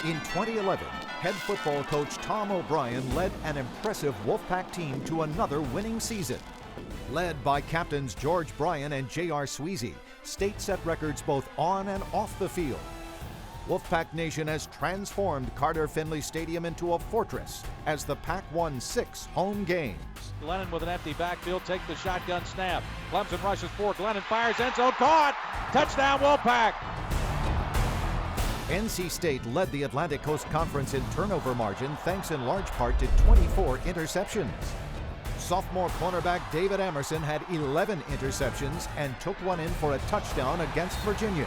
In 2011, head football coach Tom O'Brien led an impressive Wolfpack team to another winning season. Led by captains George Bryan and J.R. Sweezy, State set records both on and off the field. Wolfpack Nation has transformed Carter Finley Stadium into a fortress as the Pack won 6 home games. Glennon with an empty backfield, takes the shotgun snap. Clemson rushes 4, Glennon fires, end zone, caught! Touchdown Wolfpack! NC State led the Atlantic Coast Conference in turnover margin thanks in large part to 24 interceptions. Sophomore cornerback David Emerson had 11 interceptions and took one in for a touchdown against Virginia.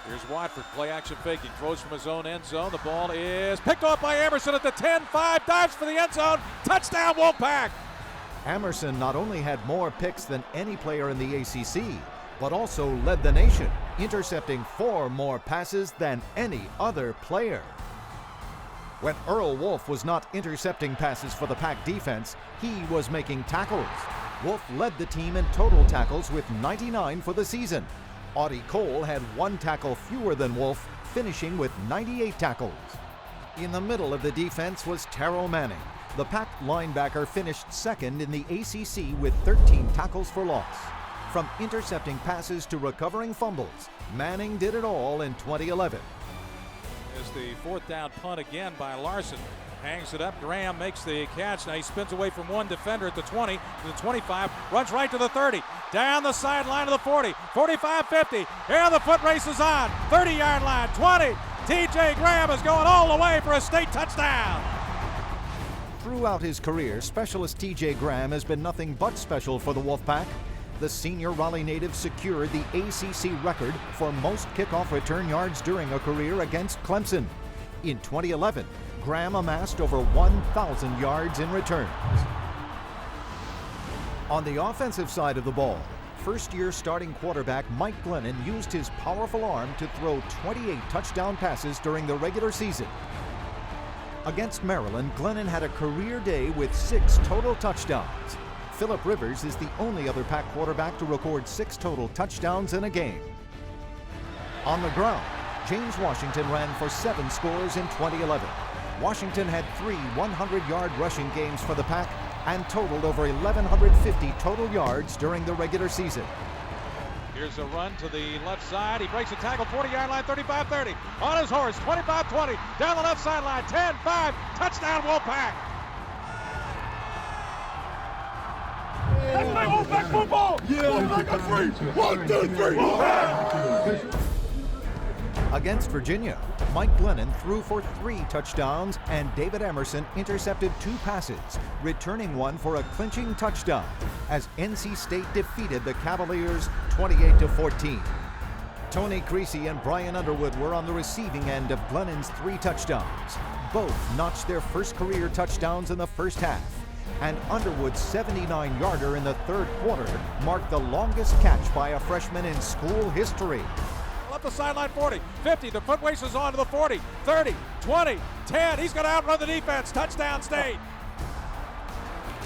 Here's Watford, play action faking, throws from his own end zone. The ball is picked off by Emerson at the 10-5, dives for the end zone, touchdown Wolfpack! Emerson not only had more picks than any player in the ACC, but also led the nation, intercepting 4 more passes than any other player. When Earl Wolf was not intercepting passes for the Pack defense, he was making tackles. Wolf led the team in total tackles with 99 for the season. Audie Cole had 1 tackle fewer than Wolf, finishing with 98 tackles. In the middle of the defense was Terrell Manning. The Pack linebacker finished second in the ACC with 13 tackles for loss. From intercepting passes to recovering fumbles, Manning did it all in 2011. Is the 4th down punt again by Larson. Hangs it up, Graham makes the catch. Now he spins away from one defender at the 20, to the 25, runs right to the 30, down the sideline to the 40, 45, 50. Here the foot race is on, 30-yard line, 20. T.J. Graham is going all the way for a state touchdown. Throughout his career, specialist T.J. Graham has been nothing but special for the Wolfpack. The senior Raleigh native secured the ACC record for most kickoff return yards during a career against Clemson. In 2011, Graham amassed over 1,000 yards in returns. On the offensive side of the ball, first-year starting quarterback Mike Glennon used his powerful arm to throw 28 touchdown passes during the regular season. Against Maryland, Glennon had a career day with 6 total touchdowns. Phillip Rivers is the only other Pack quarterback to record 6 total touchdowns in a game. On the ground, James Washington ran for 7 scores in 2011. Washington had 3 100-yard rushing games for the Pack and totaled over 1,150 total yards during the regular season. Here's a run to the left side. He breaks a tackle, 40-yard line, 35-30. On his horse, 25-20. Down the left sideline, 10-5. Touchdown Wolfpack. That's my Wolfpack football! Wolfpack on 3! 1, 2, 3! Wolfpack! Against Virginia, Mike Glennon threw for 3 touchdowns and David Emerson intercepted 2 passes, returning one for a clinching touchdown as NC State defeated the Cavaliers 28-14. Tony Creasy and Brian Underwood were on the receiving end of Glennon's 3 touchdowns. Both notched their first career touchdowns in the first half, and Underwood's 79-yarder in the 3rd quarter marked the longest catch by a freshman in school history. Up the sideline, 40, 50, the foot race is on to the 40, 30, 20, 10. He's going to outrun the defense. Touchdown State.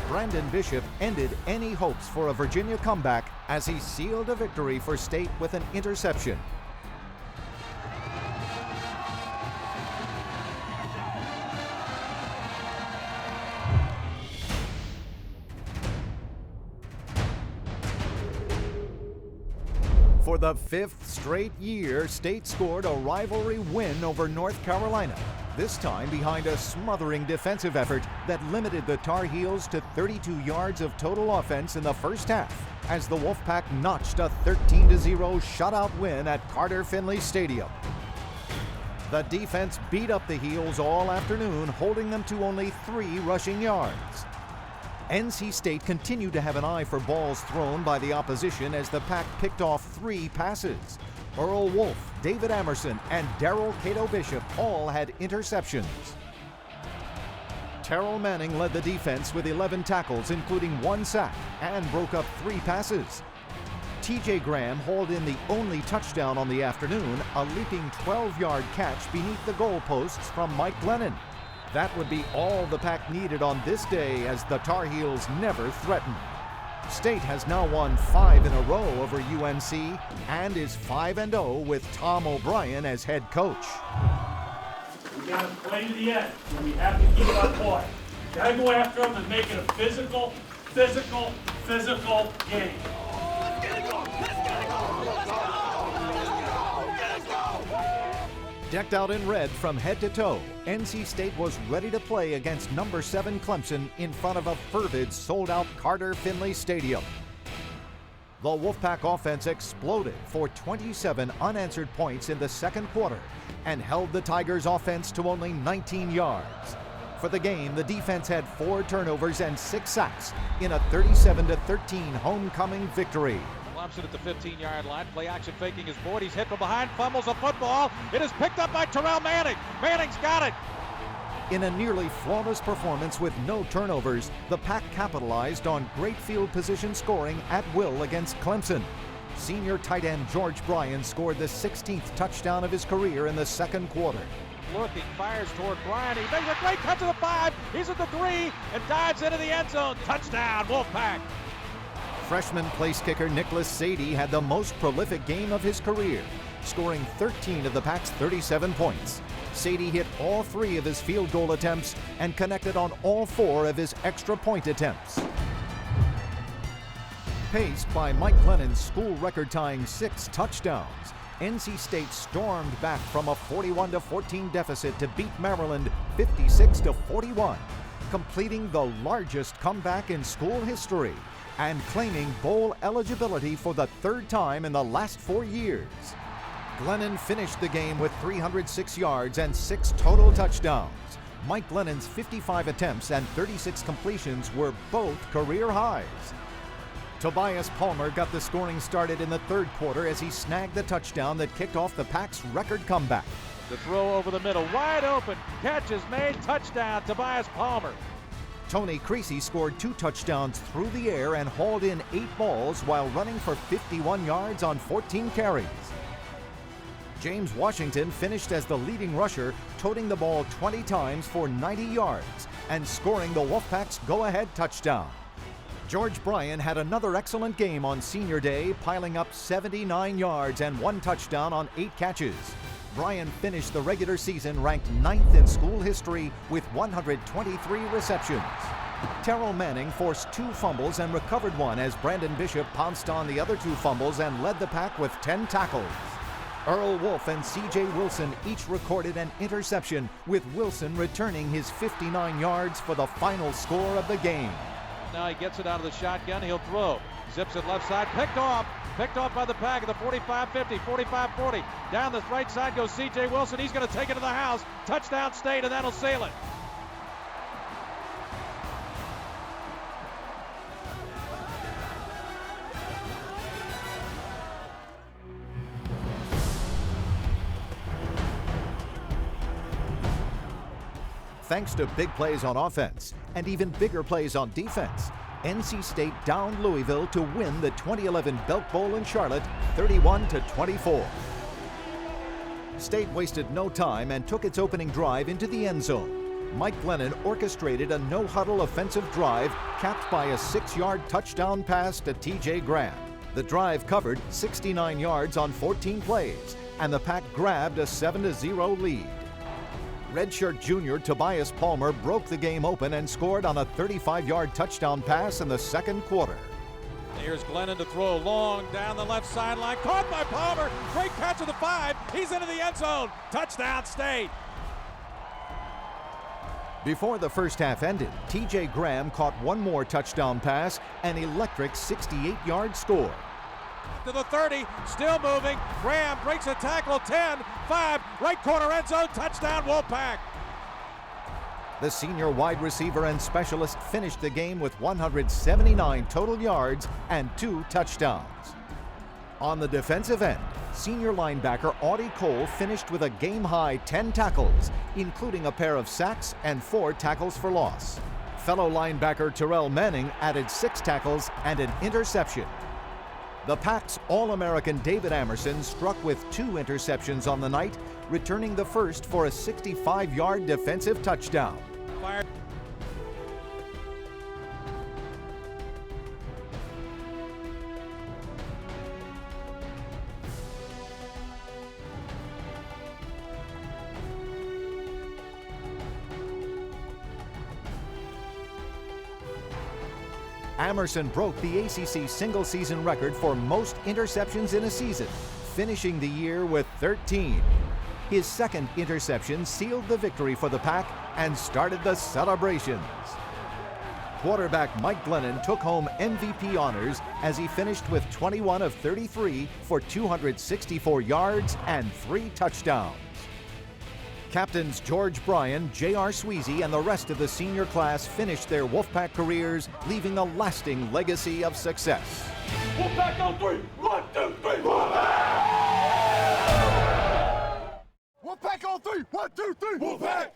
Brandon Bishop ended any hopes for a Virginia comeback as he sealed a victory for State with an interception. For the 5th straight year, State scored a rivalry win over North Carolina, this time behind a smothering defensive effort that limited the Tar Heels to 32 yards of total offense in the first half, as the Wolfpack notched a 13-0 shutout win at Carter Finley Stadium. The defense beat up the Heels all afternoon, holding them to only 3 rushing yards. NC State continued to have an eye for balls thrown by the opposition as the Pack picked off 3 passes. Earl Wolf, David Emerson, and Darrell Cato Bishop all had interceptions. Terrell Manning led the defense with 11 tackles, including 1 sack, and broke up 3 passes. T.J. Graham hauled in the only touchdown on the afternoon, a leaping 12-yard catch beneath the goalposts from Mike Glennon. That would be all the Pack needed on this day as the Tar Heels never threatened. State has now won 5 in a row over UNC and is 5-0 with Tom O'Brien as head coach. got to play to the end. And we have to keep it on point. Got to go after them and make it a physical game. Let's get it going! Let's get it going! Let's go! Let's go! Decked out in red from head to toe, NC State was ready to play against number 7 Clemson in front of a fervid, sold-out Carter Finley Stadium. The Wolfpack offense exploded for 27 unanswered points in the second quarter and held the Tigers' offense to only 19 yards. For the game, the defense had 4 turnovers and 6 sacks in a 37-13 homecoming victory. Clemson at the 15-yard line, play action faking his board. He's hit from behind, fumbles a football. It is picked up by Terrell Manning. Manning's got it. In a nearly flawless performance with no turnovers, the Pack capitalized on great field position scoring at will against Clemson. Senior tight end George Bryan scored the 16th touchdown of his career in the second quarter. Looking, fires toward Bryan. He makes a great cut to the 5. He's at the 3 and dives into the end zone. Touchdown, Wolfpack. Freshman place kicker Nicholas Sadie had the most prolific game of his career, scoring 13 of the Pack's 37 points. Sadie hit all 3 of his field goal attempts and connected on all 4 of his extra point attempts. Paced by Mike Glennon's school record-tying 6 touchdowns, NC State stormed back from a 41-14 deficit to beat Maryland 56-41, completing the largest comeback in school history and claiming bowl eligibility for the 3rd time in the last 4 years. Glennon finished the game with 306 yards and 6 total touchdowns. Mike Glennon's 55 attempts and 36 completions were both career highs. Tobias Palmer got the scoring started in the 3rd quarter as he snagged the touchdown that kicked off the Pack's record comeback. The throw over the middle, wide open, catch is made, touchdown, Tobias Palmer. Tony Creasy scored 2 touchdowns through the air and hauled in 8 balls while running for 51 yards on 14 carries. James Washington finished as the leading rusher, toting the ball 20 times for 90 yards and scoring the Wolfpack's go-ahead touchdown. George Bryan had another excellent game on Senior Day, piling up 79 yards and 1 touchdown on 8 catches. Bryan finished the regular season ranked 9th in school history with 123 receptions. Terrell Manning forced 2 fumbles and recovered 1 as Brandon Bishop pounced on the other 2 fumbles and led the Pack with 10 tackles. Earl Wolf and C.J. Wilson each recorded an interception, with Wilson returning his 59 yards for the final score of the game. Now he gets it out of the shotgun, he'll throw. Zips it left side, picked off by the Pack at the 45-50, 45-40. Down the right side goes C.J. Wilson, he's going to take it to the house. Touchdown State, and that'll seal it. Thanks to big plays on offense and even bigger plays on defense, NC State downed Louisville to win the 2011 Belk Bowl in Charlotte 31-24. State wasted no time and took its opening drive into the end zone. Mike Glennon orchestrated a no-huddle offensive drive capped by a 6-yard touchdown pass to T.J. Graham. The drive covered 69 yards on 14 plays, and the Pack grabbed a 7-0 lead. Redshirt junior Tobias Palmer broke the game open and scored on a 35-yard touchdown pass in the second quarter. Here's Glennon to throw long down the left sideline. Caught by Palmer. Great catch of the 5. He's into the end zone. Touchdown State. Before the first half ended, T.J. Graham caught 1 more touchdown pass, an electric 68-yard score. To the 30, still moving. Graham breaks a tackle, 10, 5, right corner end zone, touchdown Wolfpack. The senior wide receiver and specialist finished the game with 179 total yards and 2 touchdowns. On the defensive end, senior linebacker Audie Cole finished with a game-high 10 tackles, including a pair of sacks and 4 tackles for loss. Fellow linebacker Terrell Manning added 6 tackles and an interception. The Pack's All-American David Amerson struck with 2 interceptions on the night, returning the first for a 65-yard defensive touchdown. Fire. Amerson broke the ACC single-season record for most interceptions in a season, finishing the year with 13. His second interception sealed the victory for the Pack and started the celebrations. Quarterback Mike Glennon took home MVP honors as he finished with 21 of 33 for 264 yards and 3 touchdowns. Captains George Bryan, J.R. Sweezy, and the rest of the senior class finished their Wolfpack careers, leaving a lasting legacy of success. Wolfpack on 3. 1, 2, 3. Wolfpack on 3. 1, 2, 3. Wolfpack.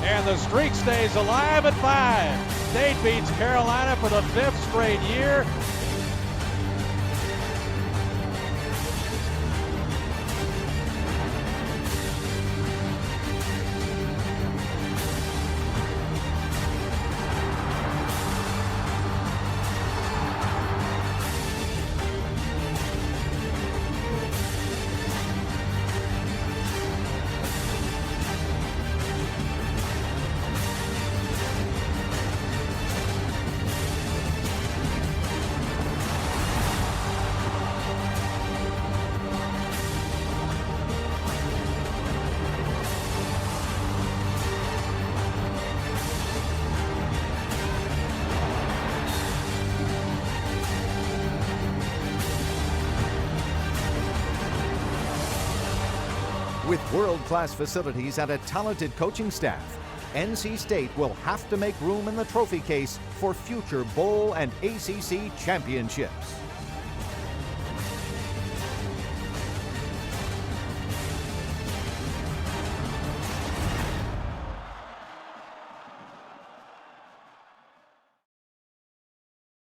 And the streak stays alive at 5. State beats Carolina for the 5th straight year. With world-class facilities and a talented coaching staff, NC State will have to make room in the trophy case for future bowl and ACC championships.